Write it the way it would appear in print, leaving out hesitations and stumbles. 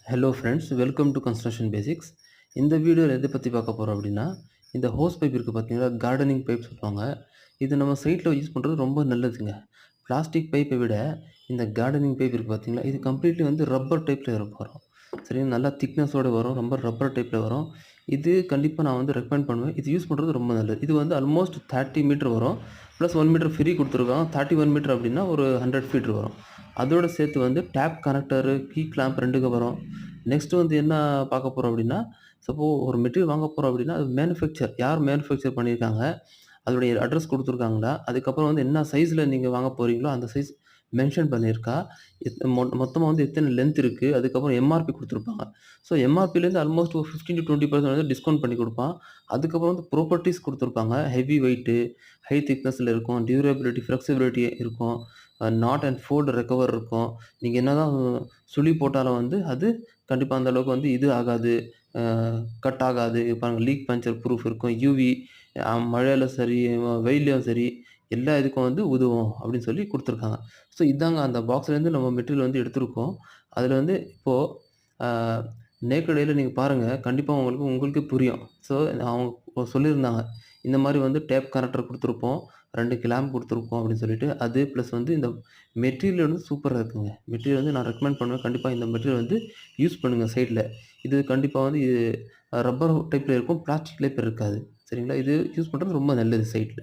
Hello friends, welcome to construction basics. இந்த வீடியோவில் எதை பற்றி பார்க்க போகிறோம் அப்படின்னா, இந்த ஹோஸ் பைப் இருக்குது பார்த்தீங்களா, கார்டனிங் பைப் சொல்லுவாங்க. இது நம்ம சைட்டில் யூஸ் பண்ணுறது ரொம்ப நல்லதுங்க. பிளாஸ்டிக் பைப்பை விட இந்த கார்டனிங் பைப் இருக்குது பார்த்தீங்களா, இது கம்ப்ளீட்லி வந்து ரப்பர் டைப்பில் வரும். சரி, நல்லா திக்னஸோடு வரும், ரொம்ப ரப்பர் டைப்பில் வரும். இது கண்டிப்பாக நான் வந்து ரெக்கமெண்ட் பண்ணுவேன். இது யூஸ் பண்ணுறது ரொம்ப நல்லது. இது வந்து ஆல்மோஸ்ட் 30 மீட்டர் வரும். ப்ளஸ் 1 மீட்டர் ஃப்ரீ கொடுத்துருக்காங்க. 31 மீட்டர் அப்படின்னா ஒரு 100 ஃபீட் வரும். அதோடு சேர்த்து வந்து டேப் கனெக்டரு, கீ கிளாம்ப் 2க்கு வரும். நெக்ஸ்ட்டு வந்து என்ன பார்க்க போறோம் அப்படின்னா, ஒரு மெட்டீரியல் வாங்க போறோம் அப்படின்னா, அது யார் மேனுஃபேக்சர் பண்ணியிருக்காங்க, அதோடைய அட்ரஸ் குடுத்துருக்காங்களா, அதுக்கப்புறம் வந்து என்ன சைஸ்ல நீங்க வாங்க போறீங்களோ, அந்த சைஸ் மென்ஷன் பண்ணியிருக்கா, மொத்தமா வந்து எத்தன லென்த் இருக்கு, அதுக்கப்புறம் எம்ஆர்பி குடுத்துருப்பாங்க. ஸோ எம்ஆர்பிலேருந்து ஆல்மோஸ்ட் ஒரு 15-20% வந்து டிஸ்கவுண்ட் பண்ணி குடுப்பான். அதுக்கப்புறம் வந்து ப்ராப்பர்ட்டீஸ் குடுத்துருப்பாங்க. ஹெவி வெயிட்டு, ஹை திக்னஸ்ல இருக்கும், டியூரபிலிட்டி, ஃப்ளெக்சிபிலிட்டி இருக்கும், நாட் அண்ட் ஃபோல்ட் ரெக்கவர் இருக்கும். நீங்க என்னதான் சுழி போட்டாலும் வந்து அது கண்டிப்பா அந்த அளவுக்கு வந்து இது ஆகாது. அ கட் ஆகாது. பாருங்க, லீக் பஞ்சர் ப்ரூஃப் இருக்கும். யூவி மழையில சரி, வெயில்லயும் சரி, எல்லா இதுக்கும் வந்து உதவும் அப்படின்னு சொல்லி குடுத்துருக்காங்க. ஸோ இதாங்க அந்த பாக்ஸ்லேருந்து நம்ம மெட்டீரியல் வந்து எடுத்திருக்கோம். அதில வந்து இப்போ அ நேக்கட் ஐல நீங்க பாருங்க. கண்டிப்பா உங்களுக்கே புரியும். ஸோ அவங்க சொல்லியிருந்தாங்க. இந்த மாரி வந்து டேப் கனெக்டர் குடுத்துருப்போம். 2 கிளாம்ப் குடுத்துருப்போம் அப்படின்னு சொல்லிட்டு. அது ப்ளஸ் வந்து இந்த மெட்டீரியல் வந்து சூப்பரா இருக்குங்க. மெட்டீரியல் வந்து நான் ரெக்கமெண்ட் பண்ணுவேன். கண்டிப்பா இந்த மெட்டீரியல் வந்து யூஸ் பண்ணுங்க சைட்ல. இது கண்டிப்பா வந்து ரப்பர் டைப்ல இருக்கும். பிளாஸ்டிக் டைப்ல இருக்காது. சரிங்களா? இது யூஸ் பண்றது ரொம்ப நல்லது சைட்ல.